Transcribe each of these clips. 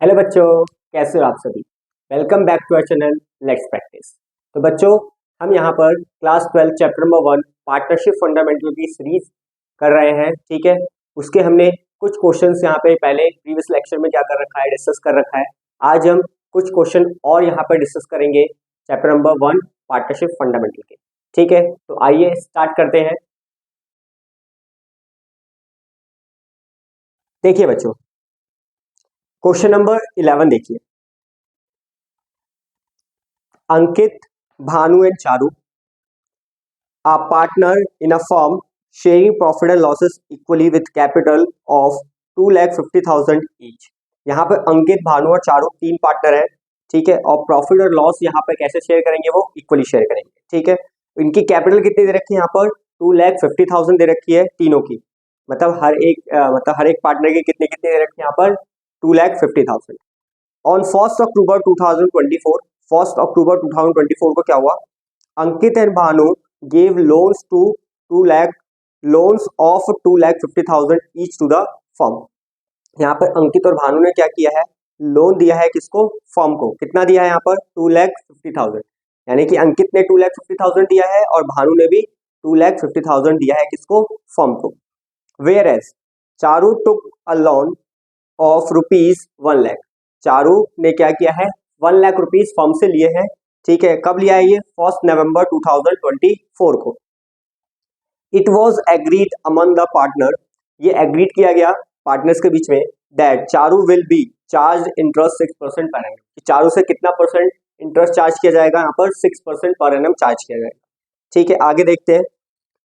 Hello बच्चों, कैसे हो आप सभी। Welcome back to our channel let's practise. तो बच्चों, हम यहाँ पर class 12 chapter number 1 partnership fundamental की सीरीज कर रहे हैं। ठीक है, उसके हमने कुछ क्वेश्चंस यहाँ पे पहले प्रीवियस लेक्चर में क्या कर रखा है, डिस्कस कर रखा है। आज हम कुछ क्वेश्चन और यहाँ पर डिस्कस करेंगे चैप्टर नंबर 1 पार्टनरशिप फंडामेंटल के। ठीक है, तो आइए स्टार्ट करते हैं। देखिए बच्चों, क्वेश्चन नंबर 11 देखिए। Ankit, Bhanu and Charu are partner in a firm sharing profit and losses equally with capital of 2,50,000 each। यहाँ पर अंकित, भानु और चारू तीन पार्टनर हैं। ठीक है, और प्रॉफिट और लॉस यहाँ पर कैसे शेयर करेंगे, वो इक्वली शेयर करेंगे। ठीक है, इनकी कैपिटल कितनी दे रखी है, यहाँ पर 2,50,000 दे रखी है तीनों की। मतलब हर एक पार्टनर की कितनी कितनी दे रखी है यहाँ पर 2,50,000। ऑन 1 अक्टूबर 2024 को क्या हुआ, Ankit and Bhanu gave loans to 2 lakh loans of 2,50,000 each to the firm। यहाँ पर अंकित और भानु ने क्या किया है, लोन दिया है किसको, फर्म को। कितना दिया है यहाँ पर 2,50,000, यानी कि अंकित ने 2,50,000 दिया है और भानु ने भी 2,50,000 दिया है किसको, फर्म को। Where as Charu took a loan of ₹1 lakh, Charu ने क्या किया है, 1 लाख रुपीज फर्म से लिए हैं। ठीक है, कब लिया है ये, 1 नवंबर 2024 को। It was agreed among the partner, ये एग्रीड किया गया पार्टनर्स के बीच में, that Charu will be charge interest 6% per annum, Charu से कितना परसेंट इंटरेस्ट चार्ज किया जाएगा, यहाँ पर 6% पर एनम चार्ज किया जाएगा। ठीक है, आगे देखते हैं।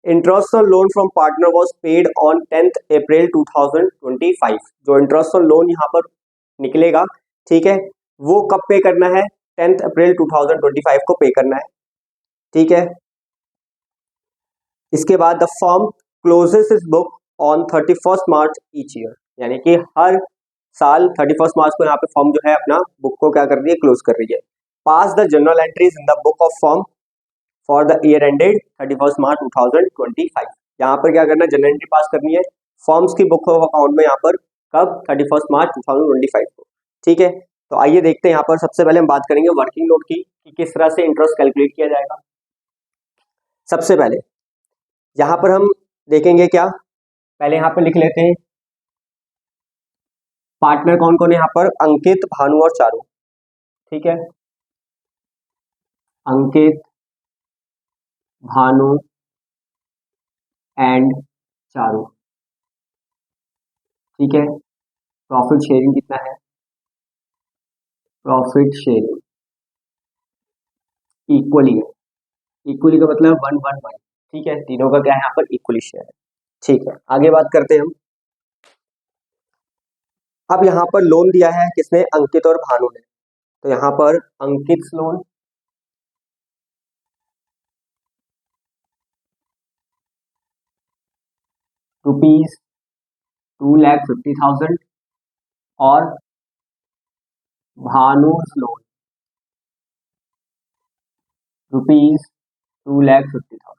Interest on loan from partner was paid on 10 अप्रैल 2025। जो इंटरेस्ट ऑन लोन यहाँ पर निकलेगा, ठीक है, वो कब पे करना है, 10 अप्रैल 2025 को पे करना है। ठीक है, इसके बाद the firm closes is book on 31 March each year, यानी कि हर साल 31 मार्च को यहाँ पे फर्म जो है अपना बुक को क्या कर रही है, क्लोज कर रही है। Pass the general entries in the book of firm for the year ended 31 March 2025। यहाँ पर क्या करना है, जनरल एंट्री पास करनी है फर्म्स की बुक ऑफ अकाउंट में, यहाँ पर कब, 31 मार्च 2025 को। ठीक है, तो आइए देखते हैं। यहाँ पर सबसे पहले हम बात करेंगे वर्किंग नोट की, कि किस तरह से इंटरेस्ट कैलकुलेट किया जाएगा। सबसे पहले यहाँ पर हम देखेंगे क्या, पहले यहाँ पर लिख लेते हैं पार्टनर कौन कौन है, यहाँ पर अंकित, भानु और चारू। ठीक है, अंकित, भानु एंड चारू। ठीक है, प्रॉफिट शेयरिंग कितना है, प्रॉफिट शेयरिंग इक्वली है, इक्वली का मतलब 1-1-1। ठीक है, तीनों का क्या है यहाँ पर इक्वली शेयर है। ठीक है, आगे बात करते हैं हम। अब यहाँ पर लोन दिया है किसने, अंकित और भानु ने। तो यहाँ पर अंकित लोन ₹2,50,000 और भानु लोन ₹2,50,000।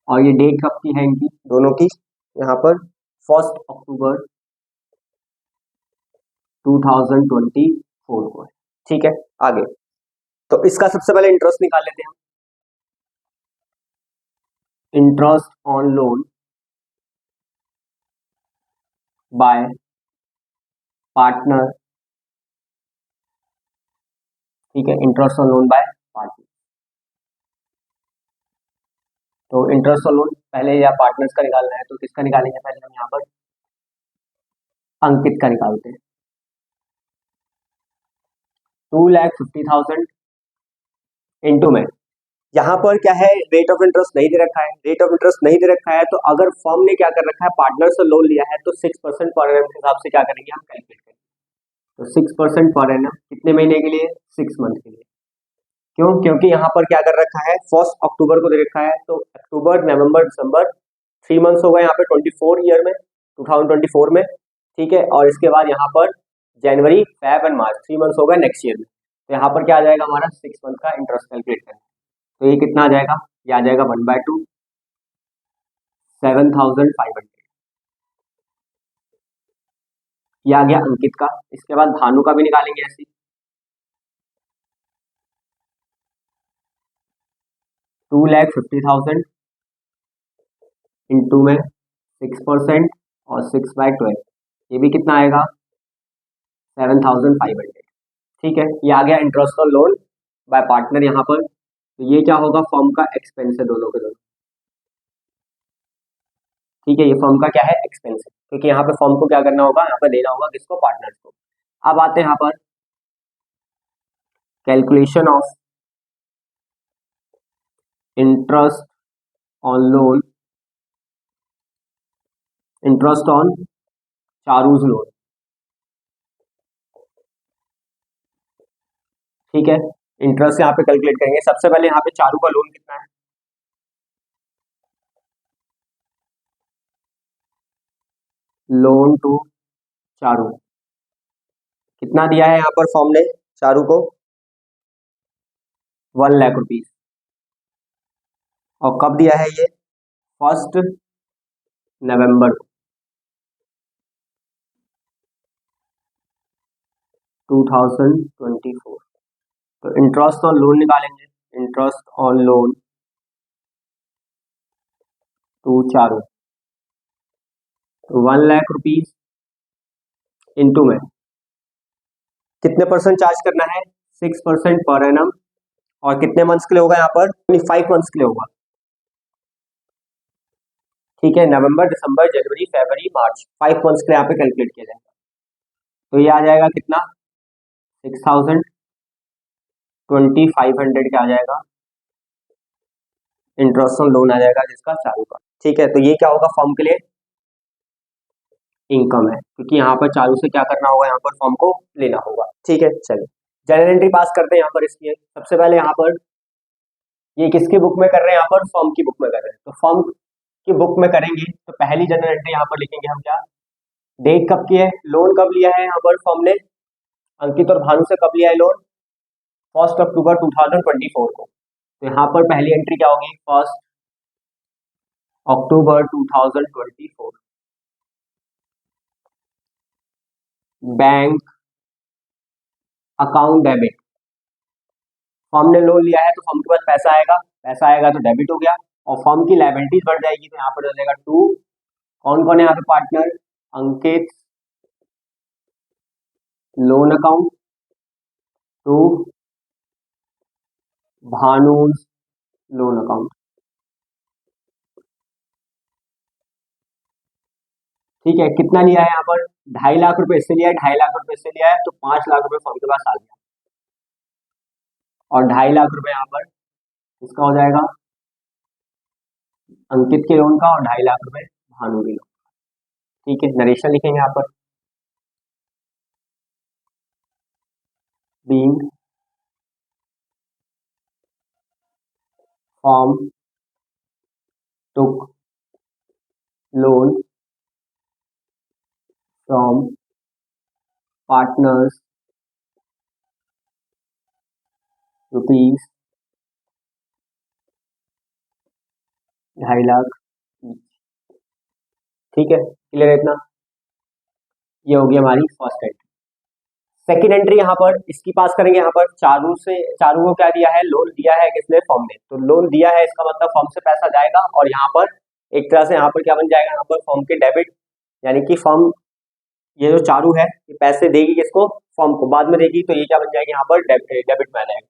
और ये डेट कब की है इनकी दोनों की, यहाँ पर 1 अक्टूबर 2024 को है। ठीक है, आगे तो इसका सबसे पहले इंटरेस्ट निकाल लेते हैं हम। Interest on loan bye partner. ठीक है, interest on loan bye partner. तो इंटरेस्ट ऑन लोन पहले या पार्टनर्स का निकालना है, तो किसका निकालेंगे, पहले हम यहाँ पर अंकित का निकालते हैं। 2,50,000 इंटू में, यहाँ पर क्या है, रेट ऑफ इंटरेस्ट नहीं दे रखा है। रेट ऑफ इंटरेस्ट नहीं दे रखा है, तो अगर फर्म ने क्या कर रखा है, पार्टनर से लोन लिया है, तो 6% पर एनम के हिसाब से क्या करेंगे, हम कैलकुलेट करेंगे। तो 6% पर एनम कितने महीने के लिए, 6 मंथ के लिए। क्यों, क्योंकि यहाँ पर क्या कर रखा है, 1 अक्टूबर को दे रखा है, तो अक्टूबर, नवंबर, दिसंबर 3 मंथ्स हो गए यहाँ पे 24 ईयर में, 2024 में। ठीक है, और इसके बाद यहाँ पर जनवरी, फेब एंड मार्च 3 मंथ्स हो गए नेक्स्ट ईयर में। तो यहाँ पर क्या आ जाएगा, हमारा 6 मंथ का इंटरेस्ट कैलकुलेट करना है। तो ये कितना आ जाएगा, ये आ जाएगा 1/2 7,500। ये आ गया अंकित का। इसके बाद भानु का भी निकालेंगे ऐसे। 2,50,000 इंटू में 6% और 6/12, ये भी कितना आएगा 7,500। ठीक है, ये आ गया इंटरेस्ट और लोन बाय पार्टनर यहाँ पर। तो ये क्या होगा, फर्म का एक्सपेंस है दोनों के दोनों। ठीक है, ये फर्म का क्या है, एक्सपेंस है, क्योंकि यहाँ पे फर्म को क्या करना होगा, यहाँ पे देना होगा किसको, पार्टनर्स को। अब आते हैं यहाँ पर calculation of interest on loan, interest on Charu's loan. ठीक है, इंटरेस्ट यहाँ पे कैलकुलेट करेंगे। सबसे पहले यहाँ पे चारू का लोन कितना है, लोन टू चारू कितना दिया है यहाँ पर फॉर्म ने चारू को, 1,00,000 रुपीज। और कब दिया है ये, 1 नवंबर 2024। तो इंटरेस्ट ऑन लोन निकालेंगे, interest on loan to Charu, तो 1,00,000 रुपीज इंटू में कितने परसेंट चार्ज करना है, 6% पर एनम। और कितने मंथ्स के लिए होगा यहाँ पर, 25 मंथ्स के लिए होगा। ठीक है, नवंबर, दिसंबर, जनवरी, फरवरी, मार्च, 5 मंथ्स के लिए यहाँ पे कैलकुलेट किया जाएगा। तो ये आ जाएगा कितना, 6,000, 2,500 क्या आ जाएगा, इंटरेस्ट ऑन लोन आ जाएगा जिसका चालू का। ठीक है, तो ये क्या होगा फॉर्म के लिए, इनकम है, क्योंकि यहाँ पर चालू से क्या करना होगा, यहाँ पर फॉर्म को लेना होगा। ठीक है, चलिए जनरल एंट्री पास करते हैं यहाँ पर इसकी। सबसे पहले यहाँ पर ये किसकी बुक में कर रहे हैं, यहाँ पर फॉर्म की बुक में कर रहे हैं। तो फॉर्म की बुक में करेंगे तो पहली जनरल एंट्री यहाँ पर लिखेंगे हम क्या, डेट कब की है, लोन कब लिया है यहाँ पर फॉर्म ने, अंकित और भानु से कब लिया है लोन, 1 अक्टूबर 2024 को। तो यहाँ पर पहली एंट्री क्या होगी, 1 अक्टूबर 2024। बैंक अकाउंट डेबिट, फर्म ने लोन लिया है तो फर्म के पास पैसा आएगा, पैसा आएगा तो डेबिट हो गया, और फर्म की लायबिलिटीज बढ़ जाएगी तो यहाँ पर हो जाएगा 2। कौन कौन है यहाँ पे partner, Ankit loan account, 2 Bhanu loan account. ठीक है, कितना लिया है यहाँ पर, 2.5 लाख रुपए इससे लिया है, 2.5 लाख रुपए इससे लिया है, तो 5 लाख रुपए फर्म के पास आ गया। और 2.5 लाख रुपए यहाँ पर इसका हो जाएगा अंकित के लोन का, और 2.5 लाख रुपए भानु के लोन। ठीक है, नरेशन लिखेंगे यहाँ पर, being form took loan from partners rupees 2.5 lakh. ठीक है, क्लियर है इतना, ये होगी हमारी फर्स्ट एंट्री। सेकंड एंट्री यहाँ पर इसकी पास करेंगे, यहाँ पर चारू से, चारू को क्या दिया है, लोन दिया है किसने, फॉर्म ने। तो लोन दिया है इसका मतलब फॉर्म से पैसा जाएगा, और यहाँ पर एक तरह से यहाँ पर क्या बन जाएगा, यहाँ पर फॉर्म के डेबिट, यानी कि फॉर्म, ये जो चारू है ये पैसे देगी किसको, फॉर्म को, बाद में देगी, तो ये क्या बन जाएगी यहाँ पर डेबिट में आ जाएगा।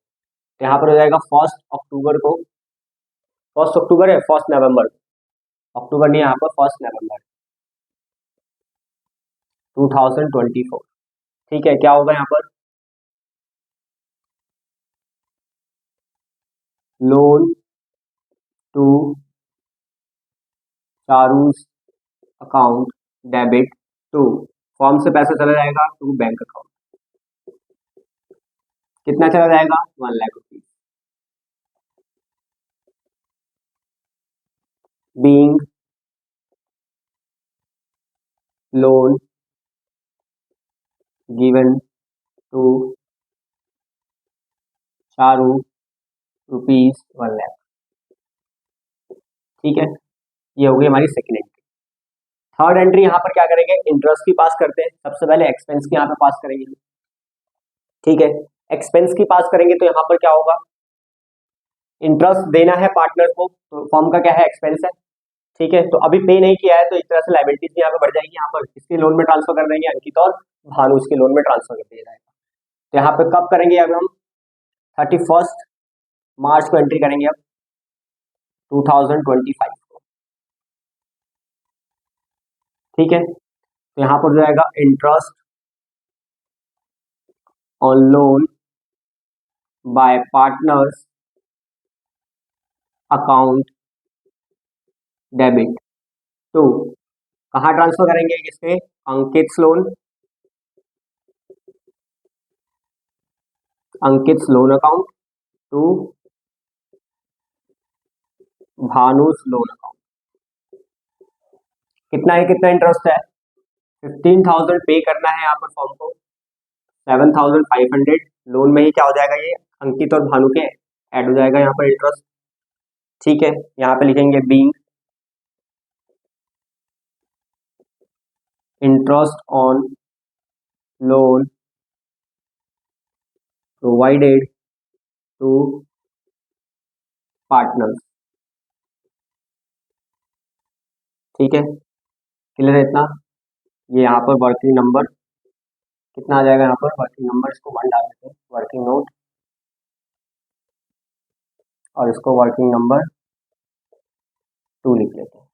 तो यहाँ पर हो जाएगा 1 अक्टूबर को, 1 अक्टूबर है, 1 नवंबर, अक्टूबर नहीं यहाँ पर, 1 नवंबर 2024। ठीक है, क्या होगा यहाँ पर, loan to Charu's account debit to, firm से पैसा चला जाएगा टू बैंक अकाउंट, कितना चला जाएगा, 1,00,000 rupees. Being loan given to Charu rupees 1,00,000। ठीक है, ये होगी हमारी सेकेंड एंट्री। थर्ड एंट्री यहाँ पर क्या करेंगे, इंटरेस्ट की पास करते हैं। सबसे पहले एक्सपेंस की यहाँ पे पास करेंगे, ठीक है। एक्सपेंस की पास करेंगे तो यहाँ पर क्या होगा, इंटरेस्ट देना है पार्टनर को, तो फर्म का क्या है, एक्सपेंस है, ठीक है। तो अभी पे नहीं किया है तो एक तरह से लायबिलिटीज यहाँ पे बढ़ जाएगी। यहाँ पर किसके लोन में ट्रांसफर कर देंगे, अंकित और भानु इसके लोन में ट्रांसफर कर दिया जाएगा। तो यहाँ पे कब करेंगे, अब हम 31 मार्च को एंट्री करेंगे, अब 2025 को, ठीक है। तो यहाँ पर जाएगा interest on loan by partners account debit to, कहाँ ट्रांसफर करेंगे, किसके, Ankit loan, Ankit loan account to Bhanu's loan account. कितना है, कितना इंटरेस्ट है, 15,000 पे करना है यहाँ पर फॉर्म को, 7,500 लोन में ही क्या हो जाएगा, ये अंकित और भानु के ऐड हो जाएगा यहाँ पर इंटरेस्ट, ठीक है। यहाँ पे लिखेंगे being interest on loan provided to partners, ठीक है। क्लियर है इतना। ये यहाँ पर वर्किंग नंबर कितना आ जाएगा, यहाँ पर वर्किंग नंबर इसको 1 डाल देते हैं, वर्किंग नोट, और इसको वर्किंग नंबर 2 लिख लेते हैं,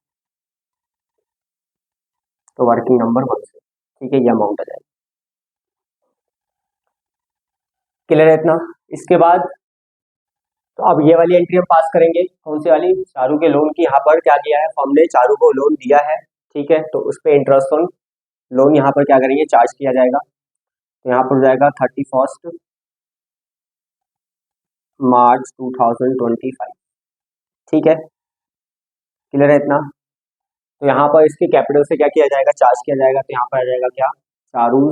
तो वर्किंग नंबर 1 से, ठीक है, ये अमाउंट आ जाएगा। क्लियर है इतना। इसके बाद तो अब ये वाली एंट्री हम पास करेंगे, कौन सी वाली, चारू के लोन की। यहाँ पर क्या किया है, हमने चारू को लोन दिया है, ठीक है, तो उस पर इंटरेस्ट ऑन लोन यहाँ पर क्या करेंगे, चार्ज किया जाएगा। तो यहाँ पर जाएगा 31 मार्च 2025, ठीक है। क्लियर है इतना। तो यहाँ पर इसके कैपिटल से क्या किया जाएगा, चार्ज किया जाएगा। तो यहाँ पर आ जाएगा क्या, Charu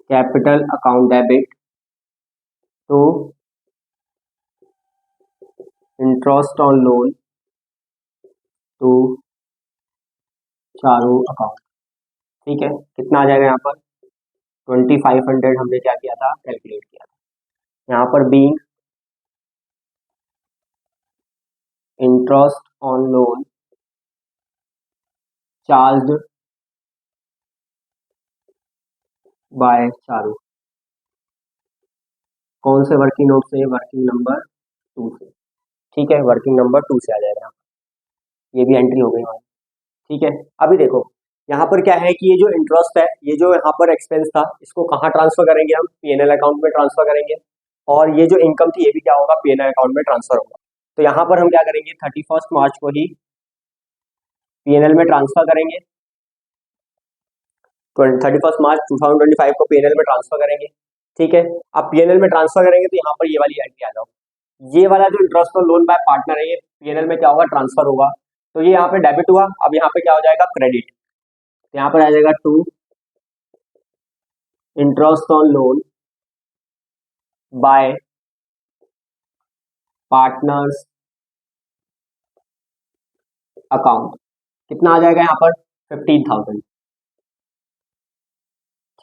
capital account debit to interest on loan to Charu account, ठीक है। कितना आ जाएगा यहाँ पर, 2500 हमने क्या किया था, कैलकुलेट किया था। यहाँ पर being interest on loan charged bye Charu, कौन से वर्किंग नोट से, वर्किंग नंबर 2 से, ठीक है, वर्किंग नंबर 2 से आ जाएगा। ये भी एंट्री हो गई हमारी, ठीक है। अभी देखो यहाँ पर क्या है कि ये जो इंटरेस्ट है, ये जो यहाँ पर एक्सपेंस था, इसको कहाँ ट्रांसफर करेंगे, हम पीएनएल अकाउंट में ट्रांसफर करेंगे, और ये जो इनकम थी ये भी क्या होगा, पीएनएल अकाउंट में ट्रांसफर होगा। तो यहाँ पर हम क्या करेंगे, 31 मार्च को ही पीएनएल में ट्रांसफर करेंगे, 31 मार्च 2025 को पीएनएल में ट्रांसफर करेंगे, ठीक है। अब पीएनएल में ट्रांसफर करेंगे तो यहाँ पर ये वाली एंट्री आ जाओ, ये वाला जो interest on loan bye partner है, ये पीएनएल में क्या होगा, ट्रांसफर होगा। तो ये यहाँ पे डेबिट हुआ, अब यहाँ पे क्या हो जाएगा, क्रेडिट। तो यहाँ पर आ जाएगा to interest on loan by partners account, कितना आ जाएगा यहाँ पर, 15,000,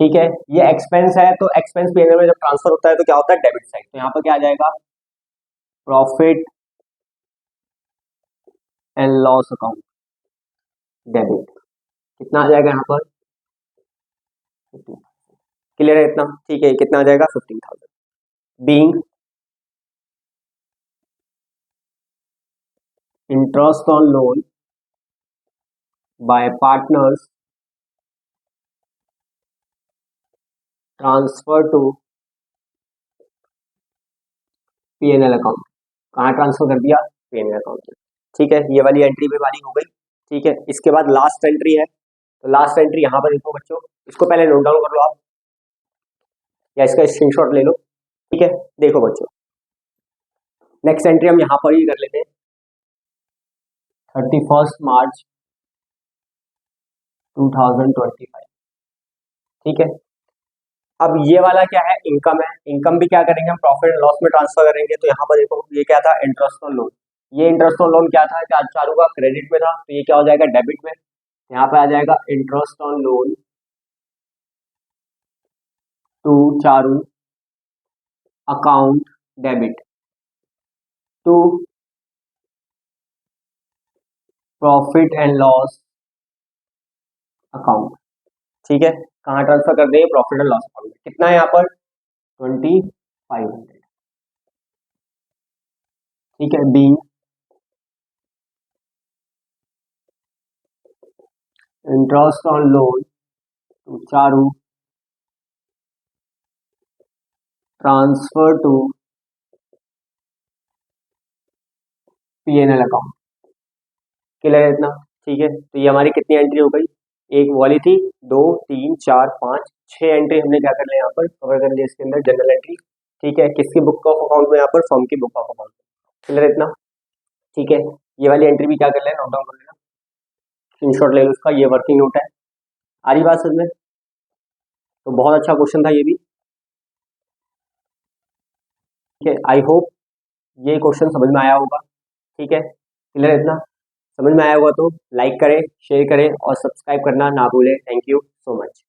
ठीक है। ये एक्सपेंस है, तो एक्सपेंस पीएनएल में जब ट्रांसफर होता है तो क्या होता है, डेबिट साइड। तो यहाँ पर क्या आ जाएगा, profit and loss account debit, कितना आ जाएगा यहाँ पर, 15,000। क्लियर है इतना, ठीक है। कितना आ जाएगा, 15,000 being interest on loan by partners transfer to PNL account, कहाँ ट्रांसफर कर दिया, पीएनएल अकाउंट में, ठीक है। ये वाली एंट्री भी हमारी हो गई, ठीक है। इसके बाद लास्ट एंट्री है, तो लास्ट एंट्री यहाँ पर देखो बच्चों, इसको पहले नोट डाउन कर लो आप, या इसका स्क्रीनशॉट ले लो, ठीक है। देखो बच्चों, नेक्स्ट एंट्री हम यहाँ पर ही कर लेते हैं, 31 मार्च 2025, ठीक है। अब ये वाला क्या है, इनकम है, इनकम भी क्या करेंगे हम, प्रॉफिट एंड लॉस में ट्रांसफर करेंगे। तो यहाँ पर देखो ये क्या था, इंटरेस्ट ऑन लोन, ये इंटरेस्ट ऑन लोन क्या था, क्या चारू का क्रेडिट में था, तो ये क्या हो जाएगा, डेबिट में। यहाँ पे आ जाएगा interest on loan to Charu account debit to profit and loss account. ठीक है, कहाँ ट्रांसफर कर देंगे, प्रॉफिट एंड लॉस अकाउंट में। कितना है यहाँ पर, 2500। ठीक है, be interest on loan to Charu transfer to PNL account. Clear है इतना। ठीक है, तो ये हमारी कितनी एंट्री हो गई, एक वाली थी, 2 3 4 5 6 एंट्री हमने क्या कर लिया यहाँ पर कवर कर लिया इसके अंदर, जनरल एंट्री। ठीक है, किसकी बुक ऑफ अकाउंट में, यहाँ पर फर्म की बुक ऑफ अकाउंट। क्लियर है इतना। ठीक है, ये वाली एंट्री भी क्या कर लेना, नोट डाउन कर लेना, स्क्रीनशॉट ले लो उसका, ये वर्किंग नोट है। आ रही बात समझ में। तो बहुत अच्छा क्वेश्चन था ये भी। ठीक है, आई होप ये क्वेश्चन समझ में आया होगा। ठीक है, क्लियर है इतना। समझ में आया होगा तो लाइक करें, शेयर करें और सब्सक्राइब करना ना भूलें। Thank you so much.